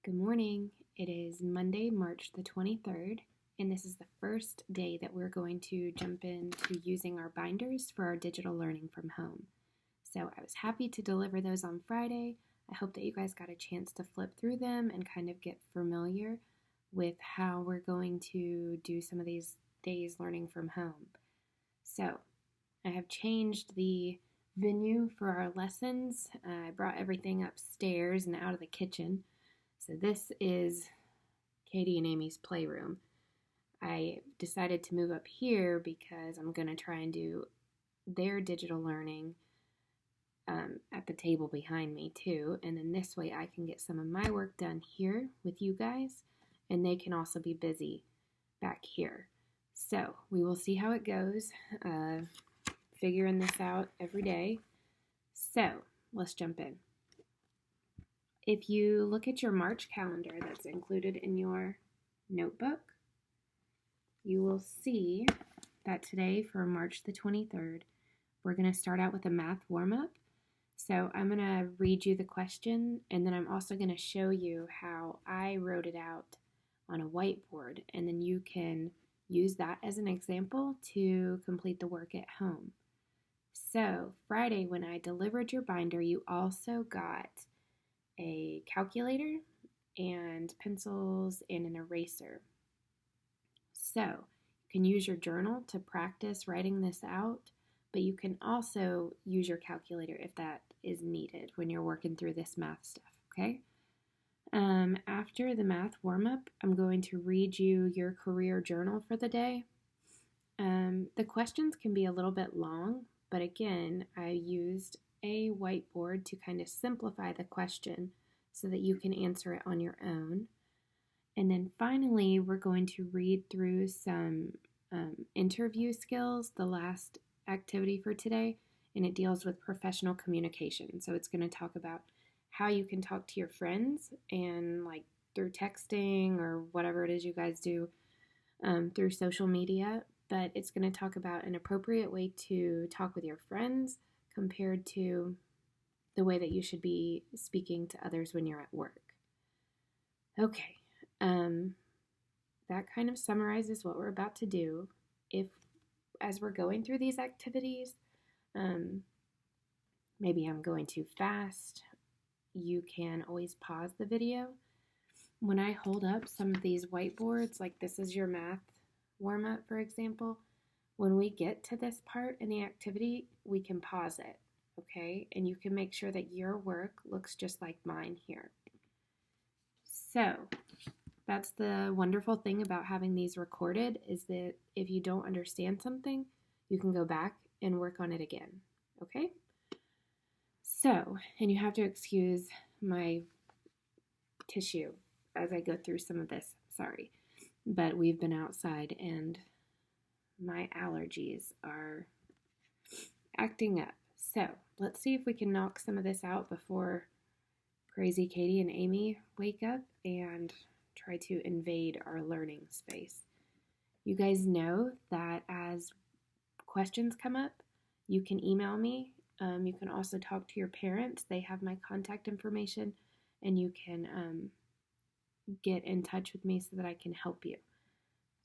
Good morning. It is Monday, March the 23rd, and this is the first day that we're going to jump into using our binders for our digital learning from home. So I was happy to deliver those on Friday. I hope that you guys got a chance to flip through them and kind of get familiar with how we're going to do some of these days learning from home. So I have changed the venue for our lessons. I brought everything upstairs and out of the kitchen. So this is Katie and Amy's playroom. I decided to move up here because I'm going to try and do their digital learning at the table behind me too. And then this way I can get some of my work done here with you guys, and they can also be busy back here. So we will see how it goes, figuring this out every day. So let's jump in. If you look at your March calendar that's included in your notebook, you will see that today for March the 23rd, we're going to start out with a math warm-up. So I'm going to read you the question, and then I'm also going to show you how I wrote it out on a whiteboard, and then you can use that as an example to complete the work at home. So Friday, when I delivered your binder, you also got a calculator and pencils and an eraser. So you can use your journal to practice writing this out, but you can also use your calculator if that is needed when you're working through this math stuff, okay? After the math warm-up, I'm going to read you your career journal for the day. The questions can be a little bit long, but again, I used a whiteboard to kind of simplify the question so that you can answer it on your own. And then finally, we're going to read through some interview skills, the last activity for today, and it deals with professional communication. So it's going to talk about how you can talk to your friends and like through texting or whatever it is you guys do through social media, but it's going to talk about an appropriate way to talk with your friends compared to the way that you should be speaking to others when you're at work. Okay, that kind of summarizes what we're about to do. If, as we're going through these activities, maybe I'm going too fast, you can always pause the video. When I hold up some of these whiteboards, like this is your math warm-up, for example, when we get to this part in the activity, we can pause it, okay? And you can make sure that your work looks just like mine here. So that's the wonderful thing about having these recorded, is that if you don't understand something, you can go back and work on it again, okay? So, and you have to excuse my tissue as I go through some of this, sorry. But we've been outside and my allergies are acting up. So let's see if we can knock some of this out before crazy Katie and Amy wake up and try to invade our learning space. You guys know that as questions come up, you can email me. You can also talk to your parents. They have my contact information, and you can get in touch with me so that I can help you.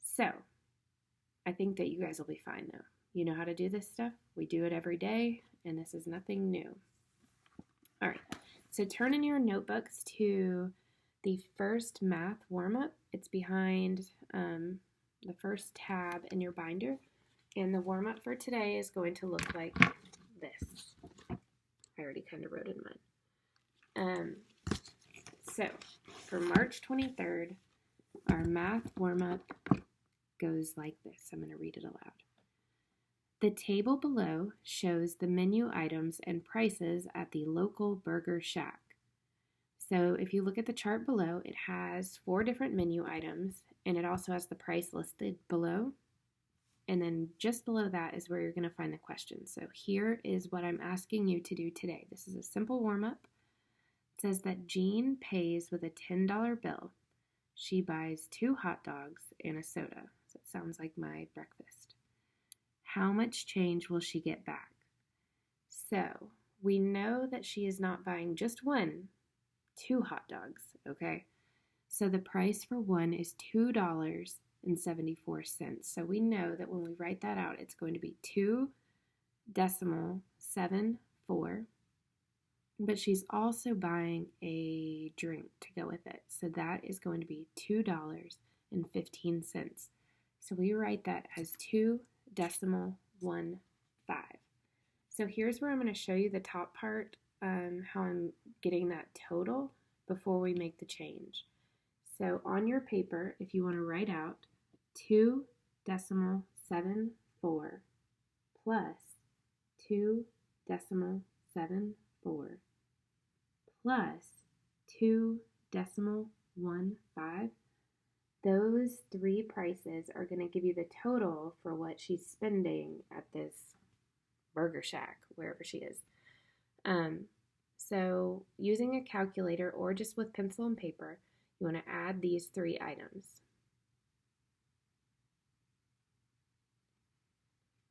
So I think that you guys will be fine though. You know how to do this stuff. We do it every day, and this is nothing new. All right, so turn in your notebooks to the first math warm-up. It's behind the first tab in your binder, and the warm-up for today is going to look like this. I already kind of wrote in mine. So for March 23rd, our math warm-up goes like this. I'm going to read it aloud. The table below shows the menu items and prices at the local burger shack. So if you look at the chart below, it has 4 different menu items, and it also has the price listed below. And then just below that is where you're going to find the question. So here is what I'm asking you to do today. This is a simple warm-up. It says that Jean pays with a $10 bill. She buys 2 hot dogs and a soda. So it sounds like my breakfast. How much change will she get back? So we know that she is not buying just 1, 2 hot dogs, okay? So the price for one is $2.74. So we know that when we write that out, it's going to be 2.74. But she's also buying a drink to go with it. So that is going to be $2.15. So we write that as 2.15. So here's where I'm going to show you the top part, how I'm getting that total before we make the change. So on your paper, if you want to write out 2.74 plus 2.74 plus 2.15, those three prices are going to give you the total for what she's spending at this Burger Shack, wherever she is. So using a calculator or just with pencil and paper, you want to add these three items.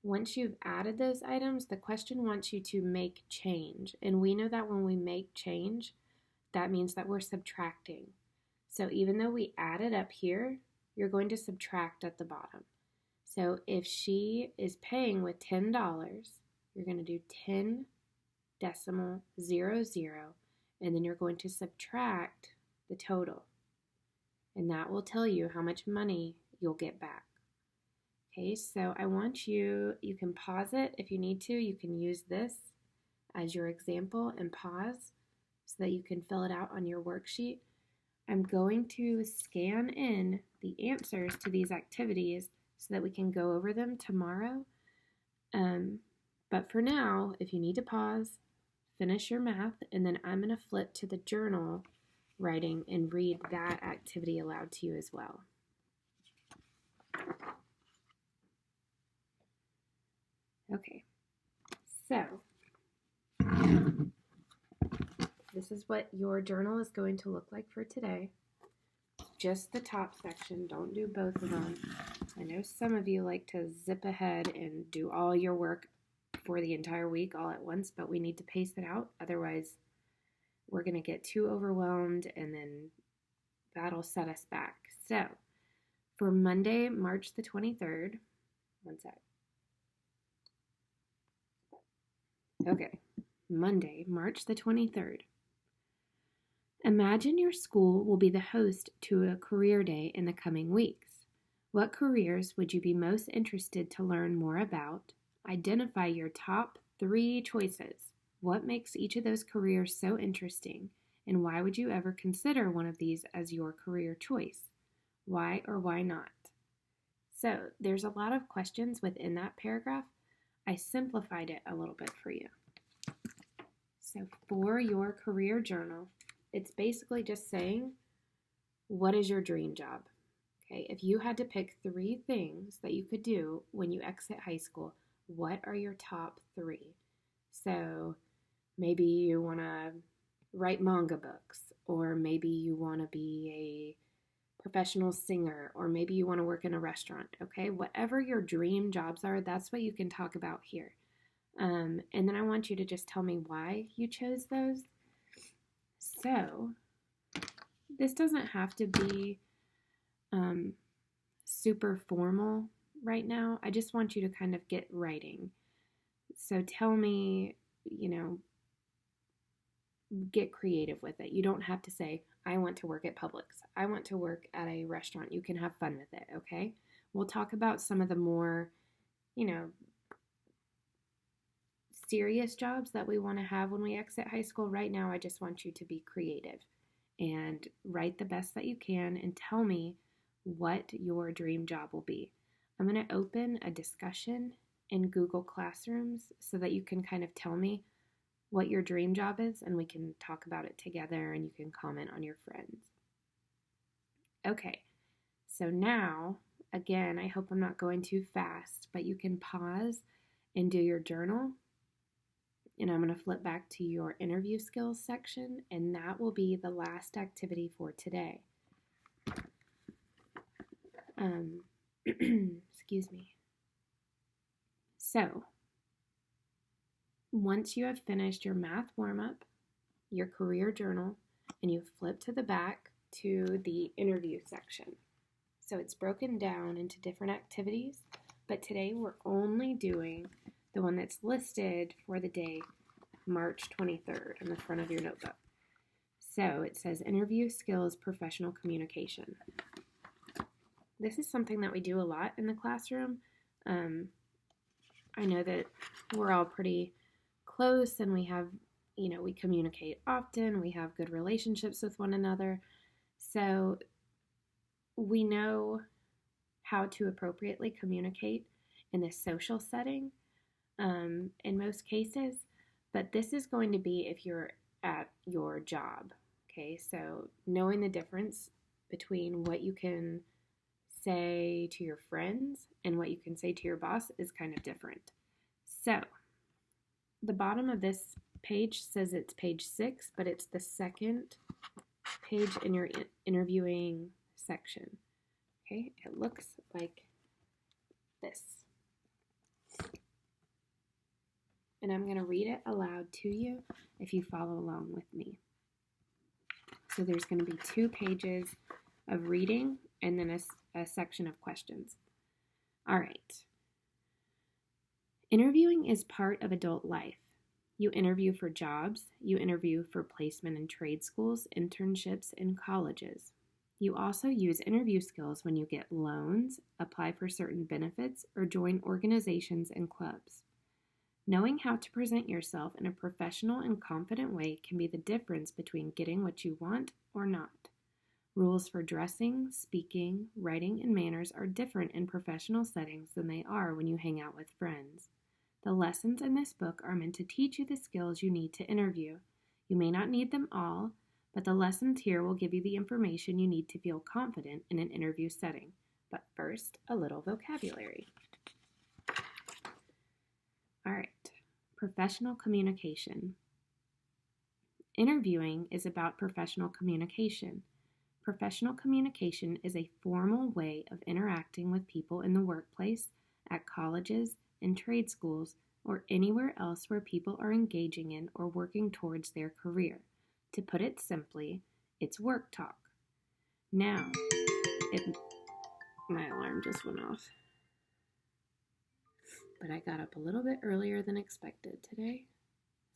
Once you've added those items, the question wants you to make change. And we know that when we make change, that means that we're subtracting. So even though we added up here, you're going to subtract at the bottom. So if she is paying with $10, you're going to do 10.00, and then you're going to subtract the total. And that will tell you how much money you'll get back. Okay, so I want you can pause it if you need to. You can use this as your example and pause so that you can fill it out on your worksheet. I'm going to scan in the answers to these activities so that we can go over them tomorrow. But for now, if you need to pause, finish your math, and then I'm going to flip to the journal writing and read that activity aloud to you as well. Okay, so this is what your journal is going to look like for today. Just the top section, don't do both of them. I know some of you like to zip ahead and do all your work for the entire week all at once, but we need to pace it out. Otherwise, we're going to get too overwhelmed and then that'll set us back. So, for Monday, March the 23rd, one sec. Okay, Monday, March the 23rd. Imagine your school will be the host to a career day in the coming weeks. What careers would you be most interested to learn more about? Identify your top 3 choices. What makes each of those careers so interesting, and why would you ever consider one of these as your career choice? Why or why not? So there's a lot of questions within that paragraph. I simplified it a little bit for you. So for your career journal, it's basically just saying, what is your dream job? Okay, if you had to pick 3 things that you could do when you exit high school, what are your top 3? So maybe you want to write manga books, or maybe you want to be a professional singer, or maybe you want to work in a restaurant, okay? Whatever your dream jobs are, that's what you can talk about here. And then I want you to just tell me why you chose those. So this doesn't have to be super formal right now. I just want you to kind of get writing. So tell me, get creative with it. You don't have to say, I want to work at Publix. I want to work at a restaurant. You can have fun with it, okay? We'll talk about some of the more, serious jobs that we want to have when we exit high school. Right now, I just want you to be creative and write the best that you can and tell me what your dream job will be. I'm going to open a discussion in Google Classrooms so that you can kind of tell me what your dream job is, and we can talk about it together and you can comment on your friends. Okay, so now, again, I hope I'm not going too fast, but you can pause and do your journal. And I'm going to flip back to your interview skills section, and that will be the last activity for today. Excuse me. So, once you have finished your math warm-up, your career journal, and you flip to the back to the interview section. So it's broken down into different activities, but today we're only doing the one that's listed for the day March 23rd on the front of your notebook. So it says interview skills, professional communication. This is something that we do a lot in the classroom. I know that we're all pretty close and we have, we communicate often, we have good relationships with one another. So we know how to appropriately communicate in a social setting in most cases, but this is going to be if you're at your job, okay? So knowing the difference between what you can say to your friends and what you can say to your boss is kind of different. So the bottom of this page says it's page 6, but it's the second page in your interviewing section. Okay, it looks like this. And I'm going to read it aloud to you if you follow along with me. So there's going to be 2 pages of reading and then a section of questions. All right. Interviewing is part of adult life. You interview for jobs. You interview for placement in trade schools, internships, and colleges. You also use interview skills when you get loans, apply for certain benefits, or join organizations and clubs. Knowing how to present yourself in a professional and confident way can be the difference between getting what you want or not. Rules for dressing, speaking, writing, and manners are different in professional settings than they are when you hang out with friends. The lessons in this book are meant to teach you the skills you need to interview. You may not need them all, but the lessons here will give you the information you need to feel confident in an interview setting. But first, a little vocabulary. All right, professional communication. Interviewing is about professional communication. Professional communication is a formal way of interacting with people in the workplace, at colleges, in trade schools, or anywhere else where people are engaging in or working towards their career. To put it simply, it's work talk. Now, my alarm just went off. But I got up a little bit earlier than expected today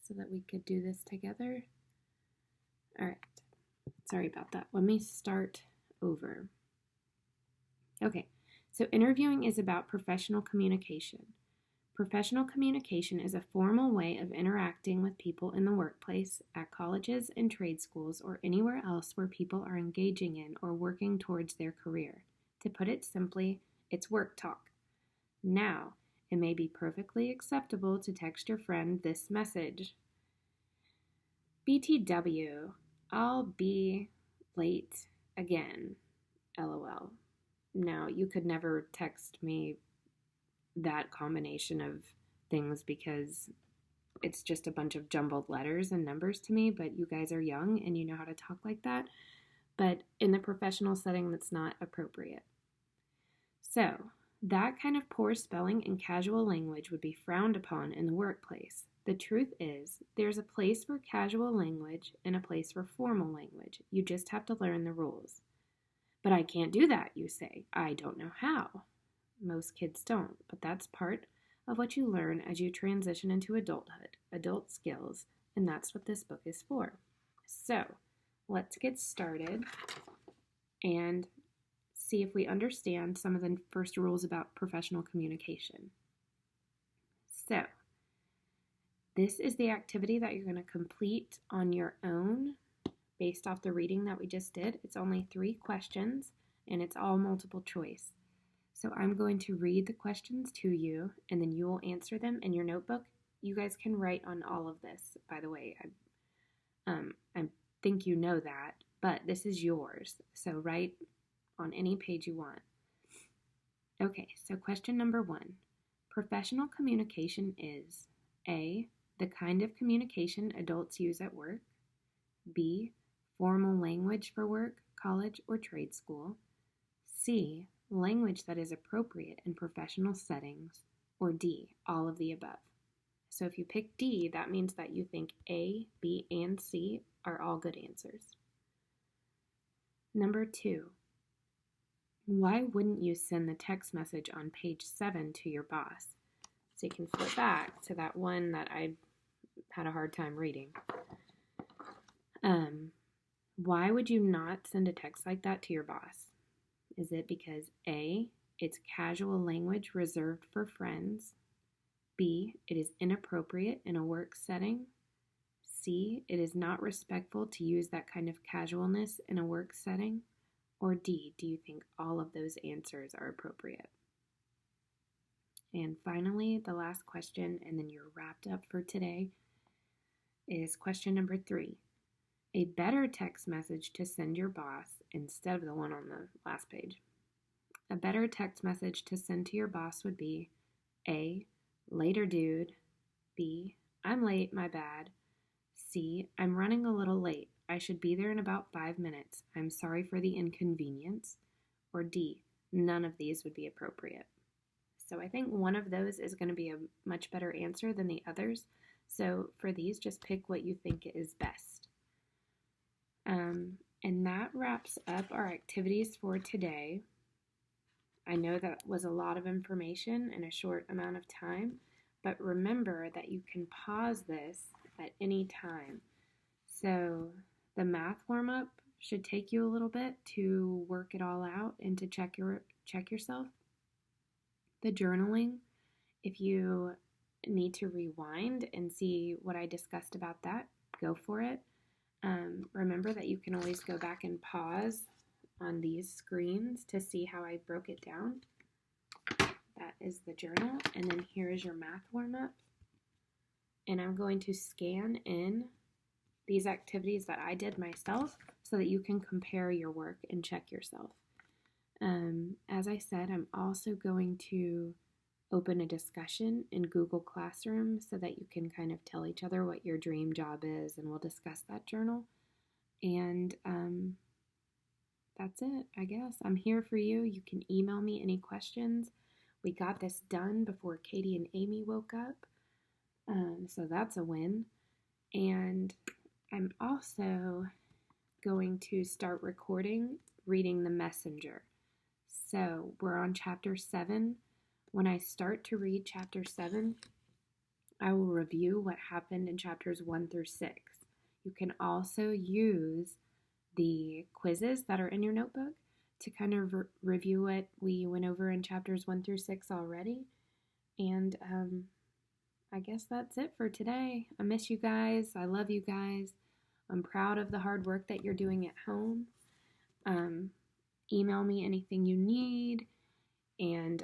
so that we could do this together. All right. Sorry about that. Let me start over. Okay, so interviewing is about professional communication. Professional communication is a formal way of interacting with people in the workplace, at colleges and trade schools, or anywhere else where people are engaging in or working towards their career. To put it simply, it's work talk. Now, it may be perfectly acceptable to text your friend this message. BTW, I'll be late again, LOL. Now, you could never text me that combination of things because it's just a bunch of jumbled letters and numbers to me, but you guys are young and you know how to talk like that. But in the professional setting, that's not appropriate. So, that kind of poor spelling and casual language would be frowned upon in the workplace. The truth is, there's a place for casual language and a place for formal language. You just have to learn the rules. But I can't do that, you say. I don't know how. Most kids don't, but that's part of what you learn as you transition into adulthood, adult skills, and that's what this book is for. So, let's get started and see if we understand some of the first rules about professional communication. So, this is the activity that you're going to complete on your own based off the reading that we just did. It's only 3 questions, and it's all multiple choice. So I'm going to read the questions to you, and then you will answer them in your notebook. You guys can write on all of this, by the way. I think you know that, but this is yours. So write on any page you want. Okay, so question number 1. Professional communication is A, the kind of communication adults use at work. B, formal language for work, college, or trade school. C, language that is appropriate in professional settings. Or D, all of the above. So if you pick D, that means that you think A, B, and C are all good answers. Number 2, why wouldn't you send the text message on page 7 to your boss? So you can flip back to that one that I had a hard time reading. Why would you not send a text like that to your boss? Is it because A, it's casual language reserved for friends? B, it is inappropriate in a work setting? C, it is not respectful to use that kind of casualness in a work setting? Or D, do you think all of those answers are appropriate? And finally, the last question, and then you're wrapped up for today, is question number 3. A better text message to send your boss instead of the one on the last page. A better text message to send to your boss would be A, later dude, B, I'm late, my bad, C, I'm running a little late, I should be there in about 5 minutes, I'm sorry for the inconvenience, or D, none of these would be appropriate. So I think one of those is going to be a much better answer than the others. So for these, just pick what you think is best. And that wraps up our activities for today. I know that was a lot of information in a short amount of time, but remember that you can pause this at any time. So the math warm-up should take you a little bit to work it all out and to check yourself. The journaling, if you need to rewind and see what I discussed about that, go for it. Remember that you can always go back and pause on these screens to see how I broke it down. That is the journal, and then here is your math warm-up. And I'm going to scan in these activities that I did myself so that you can compare your work and check yourself. As I said, I'm also going to open a discussion in Google Classroom so that you can kind of tell each other what your dream job is, and we'll discuss that journal. And that's it, I guess. I'm here for you. You can email me any questions. We got this done before Katie and Amy woke up, so that's a win. And I'm also going to start recording reading The Messenger. So we're on chapter 7. When I start to read chapter 7, I will review what happened in chapters 1 through 6. You can also use the quizzes that are in your notebook to kind of review what we went over in chapters 1 through 6 already. And I guess that's it for today. I miss you guys. I love you guys. I'm proud of the hard work that you're doing at home. Email me anything you need, and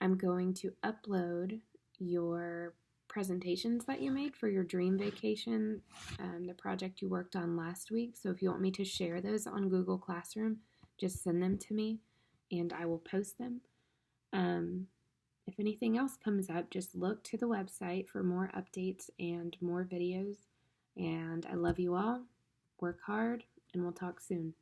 I'm going to upload your presentations that you made for your dream vacation, the project you worked on last week. So if you want me to share those on Google Classroom, just send them to me and I will post them. If anything else comes up, just look to the website for more updates and more videos. And I love you all. Work hard, and we'll talk soon.